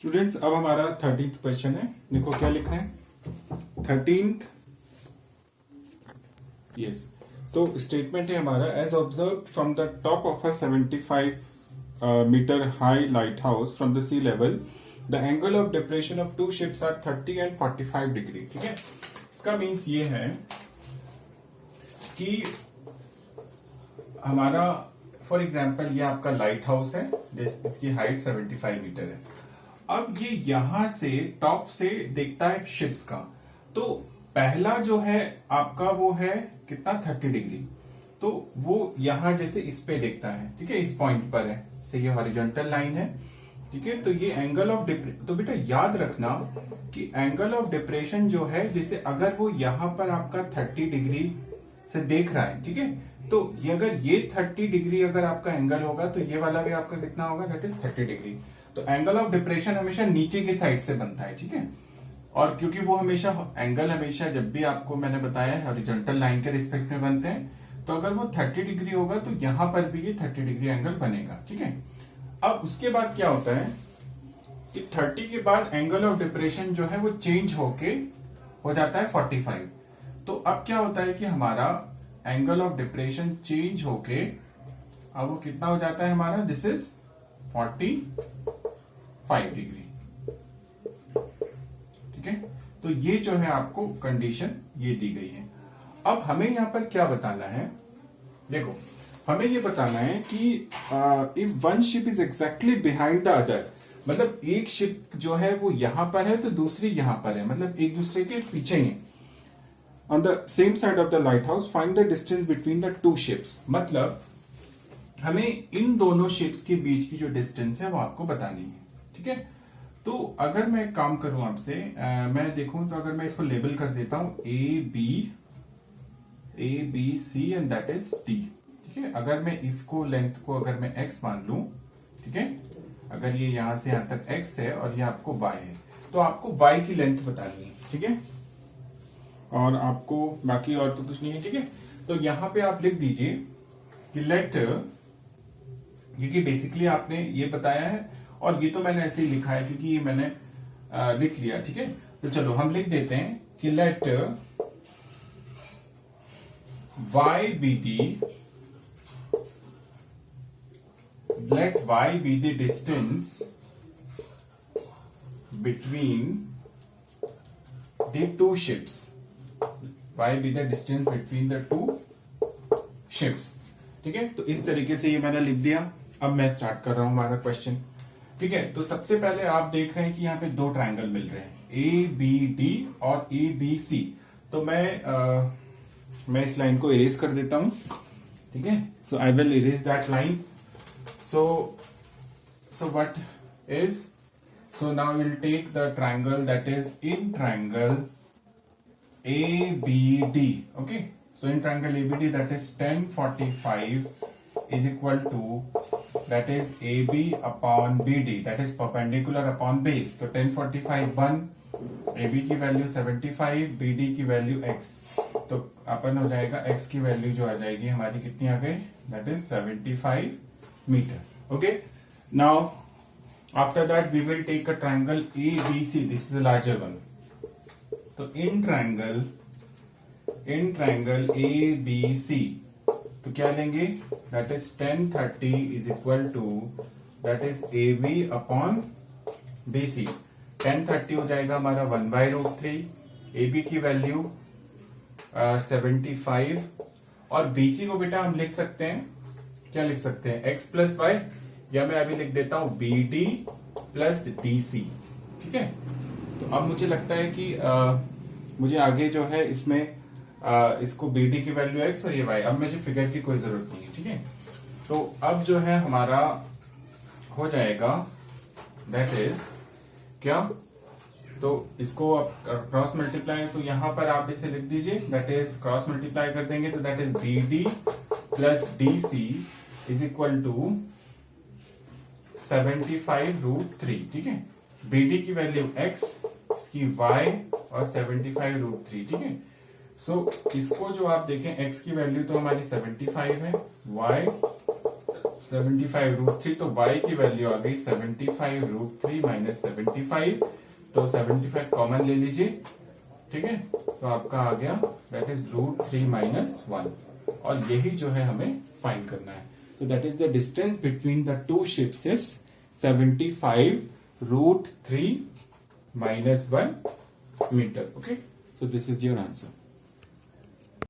Students अब हमारा 13th question है। देखो क्या लिखा है 13th। यस, तो स्टेटमेंट है हमारा, as observe from the top of a 75 meter high light house from the sea level the angle of depression of two ships are 30 and 45 degree. ठीक है, इसका मीन्स ये है कि हमारा फॉर एग्जाम्पल ये आपका लाइट हाउस है, इसकी हाइट 75 मीटर है। अब ये यहां से टॉप से देखता है शिप्स का, तो पहला जो है आपका वो है कितना 30 डिग्री, तो वो यहां जैसे इस पे देखता है। ठीक है, इस पॉइंट पर है, से ये हॉरिजॉन्टल लाइन है। ठीक है, तो ये एंगल ऑफ तो बेटा याद रखना कि एंगल ऑफ डिप्रेशन जो है, जैसे अगर वो यहां पर आपका 30 डिग्री से देख रहा है, ठीक है, तो ये अगर ये 30 डिग्री अगर आपका एंगल होगा तो ये वाला भी आपका कितना होगा, दैट इज 30 डिग्री। तो एंगल ऑफ डिप्रेशन हमेशा नीचे की साइड से बनता है। ठीक है, और क्योंकि वो हमेशा एंगल हमेशा जब भी आपको मैंने बताया हॉरिजॉन्टल लाइन के रिस्पेक्ट में बनते हैं, तो अगर वो 30 डिग्री होगा तो यहां पर भी ये 30 डिग्री एंगल बनेगा। ठीक है, अब उसके बाद क्या होता है कि 30 के बाद एंगल ऑफ डिप्रेशन जो है वो चेंज होके हो जाता है 45। तो अब क्या होता है कि हमारा एंगल ऑफ डिप्रेशन चेंज होके अब वो कितना हो जाता है हमारा, दिस इज 45 डिग्री। ठीक है, तो ये जो है आपको कंडीशन ये दी गई है। अब हमें यहां पर क्या बताना है, देखो हमें ये बताना है कि if one ship is exactly behind the other, मतलब एक शिप जो है वो यहां पर है तो दूसरी यहां पर है, मतलब एक दूसरे के पीछे ही है। On the same side of the lighthouse, find the distance between the two ships. मतलब हमें इन दोनों शिप्स के बीच की जो डिस्टेंस है वो आपको बतानी है। ठीक है, तो अगर मैं एक काम करूं आपसे, मैं देखूं तो अगर मैं इसको लेबल कर देता हूं A B C and that is D. ठीक है, अगर मैं इसको लेंथ को अगर मैं x मान लूं, ठीक है, अगर ये यहां से यहां तक x है और ये आपको y है, तो आपको y की लेंथ बतानी है। ठीक है, और आपको बाकी और तो कुछ नहीं है। ठीक है, तो यहां पे आप लिख दीजिए कि लेट, क्योंकि बेसिकली आपने ये बताया है और ये तो मैंने ऐसे ही लिखा है क्योंकि ये मैंने लिख लिया। ठीक है, तो चलो हम लिख देते हैं कि late y be the distance between the two ships, y be the distance between the two ships। ठीक है, तो इस तरीके से ये मैंने लिख दिया। अब मैं स्टार्ट कर रहा हूं हमारा क्वेश्चन। ठीक है, तो सबसे पहले आप देख रहे हैं कि यहाँ पे दो ट्रायंगल मिल रहे हैं, ए बी डी और ए बी सी। तो मैं इस लाइन को इरेज कर देता हूं। ठीक है, so I will erase that line. So what is, so now we'll take the triangle that is in triangle ABD. Okay, so in triangle ABD that is 1045 is equal to that is AB upon BD, that is perpendicular upon base। तो 1045 1, AB की value 75, BD की value x, तो अपन हो जाएगा x की value जो आ जाएगी हमारी कितनी आ गई, that is 75 meter. Okay, now after that we will take a triangle ABC, this is a larger one। तो in triangle ABC तो क्या लेंगे, that is 1030 is equal to that is AB upon BC। 1030 हो जाएगा हमारा 1/√3, AB की value 75 और BC को बेटा हम लिख सकते हैं, क्या लिख सकते हैं, x प्लस वाई, या मैं अभी लिख देता हूं BD प्लस DC। ठीक है, तो अब मुझे लगता है कि मुझे आगे जो है इसमें इसको BD की वैल्यू x और ये y, अब मुझे फिगर की कोई जरूरत नहीं है। ठीक है, तो अब जो है हमारा हो जाएगा दैट इज क्या, तो इसको आप क्रॉस मल्टीप्लाई, तो यहां पर आप इसे लिख दीजिए, दैट इज क्रॉस मल्टीप्लाई कर देंगे तो that is BD plus DC is equal to 75√3। ठीक है, BD की वैल्यू x, इसकी y और 75√3। ठीक है, सो इसको जो आप देखें x की वैल्यू तो हमारी 75 है, y 75 रूट 3, तो y की वैल्यू आ गई 75 रूट 3 माइनस 75, तो 75 कॉमन ले लीजिए, ठीक है, तो आपका आ गया दैट इज रूट 3 माइनस 1, और यही जो है हमें फाइंड करना है। तो that is the distance between the two ships is 75 root 3 minus 1 meter. Okay, so this is your answer.